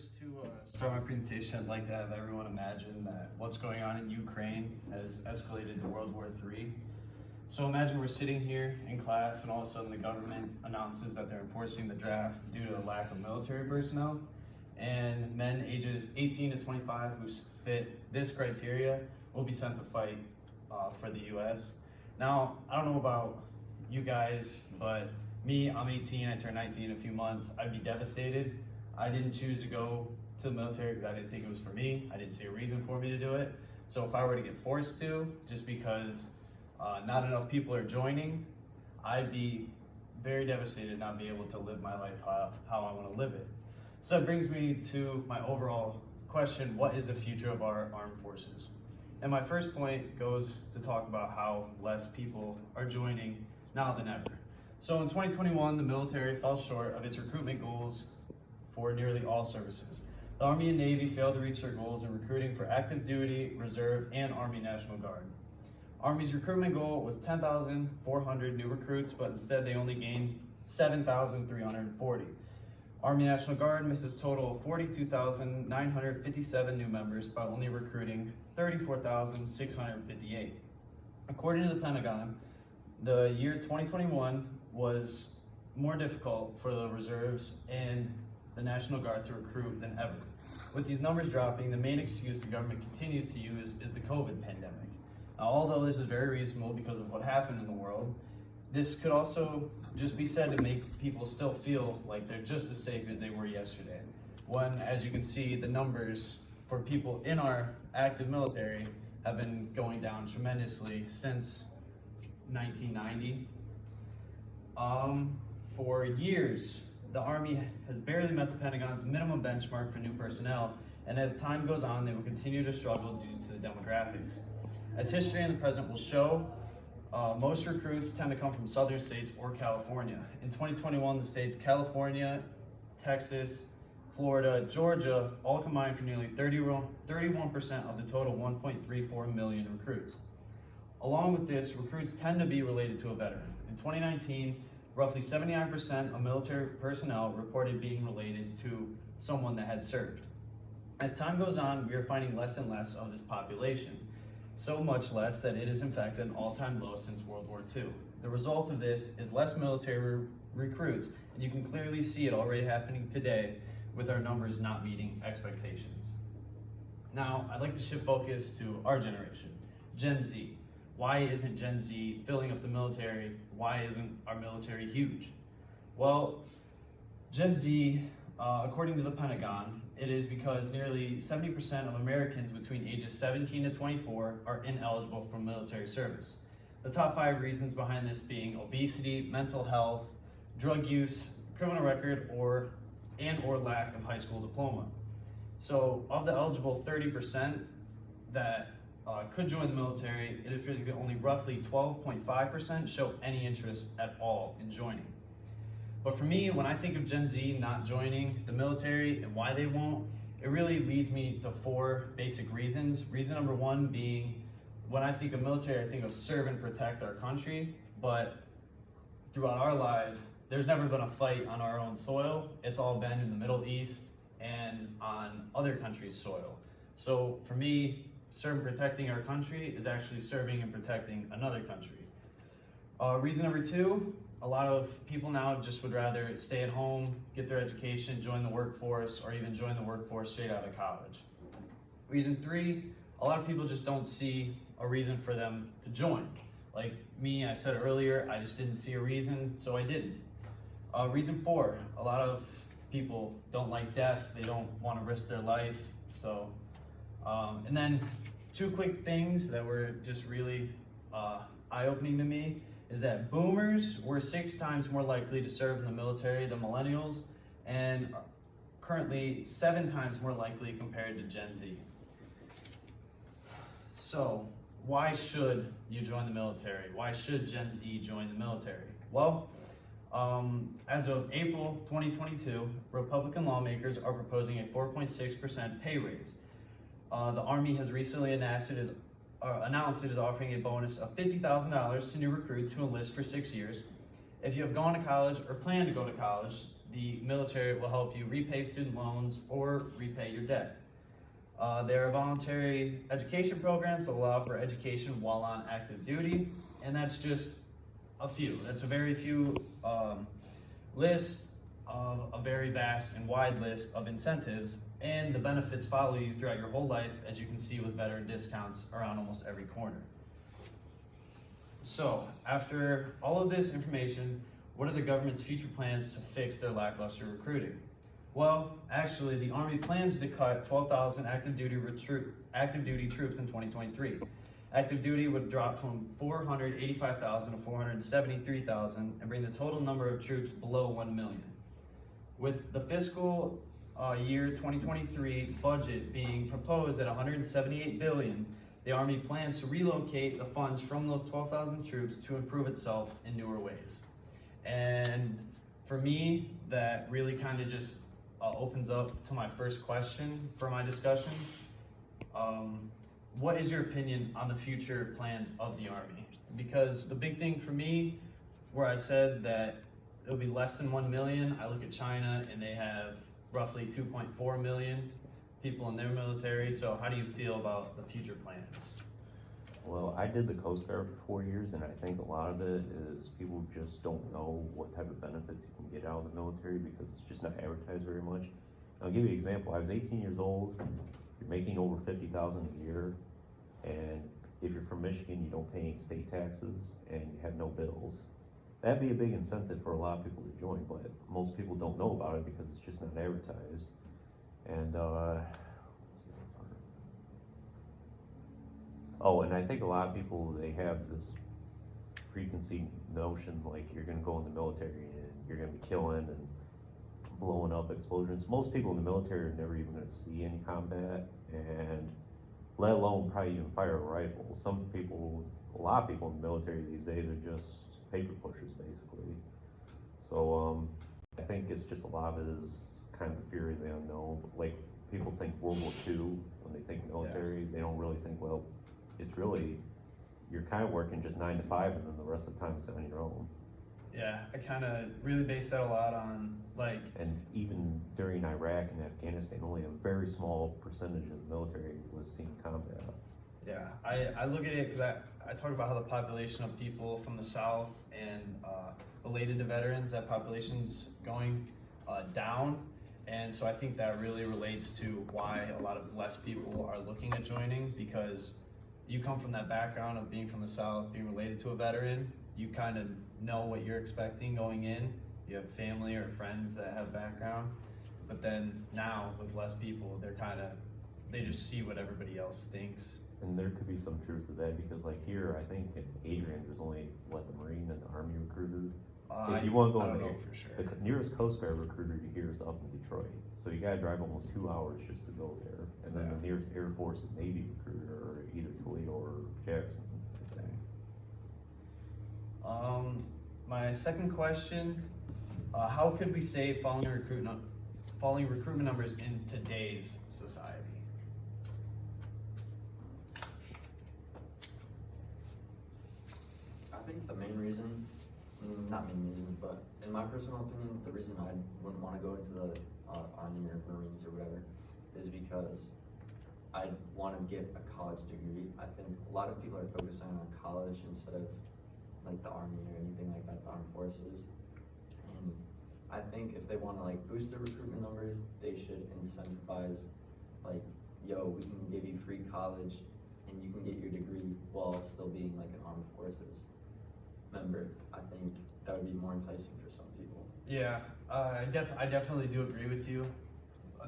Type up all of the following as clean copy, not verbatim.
First, to start my presentation, I'd like to have everyone imagine that what's going on in Ukraine has escalated to World War III. So imagine we're sitting here in class and all of a sudden the government announces that they're enforcing the draft due to a lack of military personnel, and men ages 18 to 25 who fit this criteria will be sent to fight for the US. Now, I don't know about you guys, but me, I'm 18, I turn 19 in a few months. I'd be devastated. I didn't choose to go to the military because I didn't think it was for me. I didn't see a reason for me to do it. So if I were to get forced to, just because not enough people are joining, I'd be very devastated not be able to live my life how I want to live it. So that brings me to my overall question: what is the future of our armed forces? And my first point goes to talk about how less people are joining now than ever. So in 2021, the military fell short of its recruitment goals for nearly all services. The Army and Navy failed to reach their goals in recruiting for active duty, reserve, and Army National Guard. Army's recruitment goal was 10,400 new recruits, but instead they only gained 7,340. Army National Guard missed its total of 42,957 new members by only recruiting 34,658. According to the Pentagon, the year 2021 was more difficult for the reserves and the National Guard to recruit than ever. With these numbers dropping, the main excuse the government continues to use is the COVID pandemic. Now, although this is very reasonable because of what happened in the world, this could also just be said to make people still feel like they're just as safe as they were yesterday. When, as you can see, the numbers for people in our active military have been going down tremendously since 1990. For years, the Army has barely met the Pentagon's minimum benchmark for new personnel, and as time goes on, they will continue to struggle due to the demographics. As history and the present will show, most recruits tend to come from southern states or California. In 2021, the states California, Texas, Florida, Georgia all combined for nearly 31% of the total 1.34 million recruits. Along with this, recruits tend to be related to a veteran. In 2019, roughly 79% of military personnel reported being related to someone that had served. As time goes on, we are finding less and less of this population, so much less that it is in fact an all-time low since World War II. The result of this is less military recruits, and you can clearly see it already happening today with our numbers not meeting expectations. Now, I'd like to shift focus to our generation, Gen Z. Why isn't Gen Z filling up the military? Why isn't our military huge? Well, Gen Z, according to the Pentagon, it is because nearly 70% of Americans between ages 17 to 24 are ineligible for military service. The top 5 reasons behind this being obesity, mental health, drug use, criminal record, or lack of high school diploma. So of the eligible 30% that could join the military, it appears that only roughly 12.5% show any interest at all in joining. But for me, when I think of Gen Z not joining the military and why they won't, it really leads me to 4 basic reasons. Reason number 1 being, when I think of military, I think of serve and protect our country, but throughout our lives, there's never been a fight on our own soil. It's all been in the Middle East and on other countries' soil. So for me, serving and protecting our country is actually serving and protecting another country. Reason number 2, a lot of people now just would rather stay at home, get their education, join the workforce, or even join the workforce straight out of college. Reason 3, a lot of people just don't see a reason for them to join. Like me, I said earlier, I just didn't see a reason, so I didn't. Reason 4, a lot of people don't like death, they don't want to risk their life, so and then 2 quick things that were just really eye-opening to me is that boomers were 6 times more likely to serve in the military than millennials, and currently 7 times more likely compared to Gen Z. So why should you join the military? Why should Gen Z join the military? Well, as of April 2022, Republican lawmakers are proposing a 4.6% pay raise. The Army has recently announced it is offering a bonus of $50,000 to new recruits who enlist for 6 years. If you have gone to college or plan to go to college, the military will help you repay student loans or repay your debt. There are voluntary education programs that allow for education while on active duty, and that's just a few. That's a very few list of a very vast and wide list of incentives, and the benefits follow you throughout your whole life, as you can see with veteran discounts around almost every corner. So, after all of this information, what are the government's future plans to fix their lackluster recruiting? Well, actually, the Army plans to cut 12,000 active duty troops in 2023. Active duty would drop from 485,000 to 473,000 and bring the total number of troops below 1 million. With the fiscal year 2023 budget being proposed at $178 billion, the Army plans to relocate the funds from those 12,000 troops to improve itself in newer ways. And for me, that really kind of just opens up to my first question for my discussion. What is your opinion on the future plans of the Army? Because the big thing for me, where I said that it'll be less than 1 million, I look at China and they have roughly 2.4 million people in their military. So how do you feel about the future plans? Well, I did the Coast Guard for 4 years, and I think a lot of it is people just don't know what type of benefits you can get out of the military because it's just not advertised very much. I'll give you an example. I was 18 years old. You're making over $50,000 a year, and if you're from Michigan, you don't pay any state taxes, and you have no bills. That'd be a big incentive for a lot of people to join, but most people don't know about it because it's just not advertised. And and I think a lot of people, they have this preconceived notion like you're gonna go in the military and you're gonna be killing and blowing up explosions. Most people in the military are never even gonna see any combat, and let alone probably even fire a rifle. A lot of people in the military these days are just paper pushers, basically. So I think it's just a lot of it is kind of the fear of the unknown. Like, people think World War II when they think military. They don't really think, well, it's really, you're kind of working just 9 to 5 and then the rest of the time it's on your own. Yeah, I kind of really base that a lot on, like... And even during Iraq and Afghanistan, only a very small percentage of the military was seen combat. Yeah, I look at it because I talk about how the population of people from the South and related to veterans, that population's going down. And so I think that really relates to why a lot of less people are looking at joining, because you come from that background of being from the South, being related to a veteran, you kind of know what you're expecting going in. You have family or friends that have background. But then now with less people, they just see what everybody else thinks. And there could be some truth to that, because like here, I think in Adrian, there's only, the Marine and the Army recruiter. If you want to go in there, for sure. The nearest Coast Guard recruiter to here is up in Detroit. So you gotta drive almost 2 hours just to go there. And then the nearest Air Force and Navy recruiter are either Toledo or Jackson. My second question, how could we save falling recruitment numbers in today's society? I think the main reason, not main reason, but in my personal opinion, the reason I wouldn't want to go into the Army or Marines or whatever is because I want to get a college degree. I think a lot of people are focusing on college instead of like the Army or anything like that, the armed forces. And I think if they want to like boost their recruitment numbers, they should incentivize like, yo, we can give you free college and you can get your degree while still being like an armed forces member. I think that would be more enticing for some people. Yeah, I definitely do agree with you.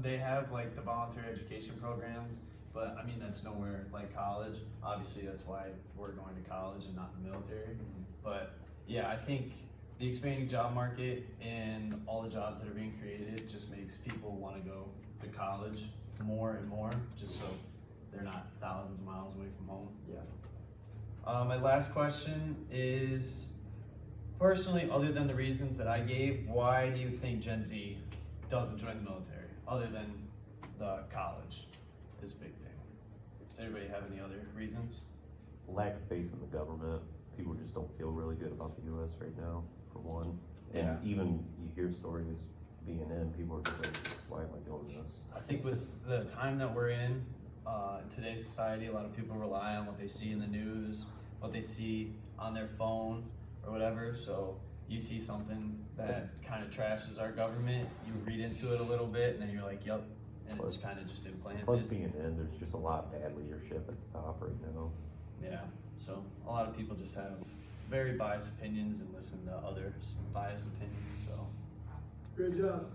They have like the voluntary education programs, but I mean, that's nowhere like college. Obviously, that's why we're going to college and not the military. But yeah, I think the expanding job market and all the jobs that are being created just makes people want to go to college more and more, just so they're not thousands of miles away from home. Yeah. My last question is, personally, other than the reasons that I gave, why do you think Gen Z doesn't join the military? Other than the college is a big thing. Does anybody have any other reasons? Lack of faith in the government. People just don't feel really good about the U.S. right now, for one. And even you hear stories, being in, people are just like, why am I doing this? I think with the time that we're in today's society, a lot of people rely on what they see in the news, what they see on their phone or whatever. So you see something that kind of trashes our government, you read into it a little bit, and then you're like, yep, and it's kind of just implanted. Plus being in, there's just a lot of bad leadership at the top right now. Yeah, so a lot of people just have very biased opinions and listen to others' biased opinions, so. Great job.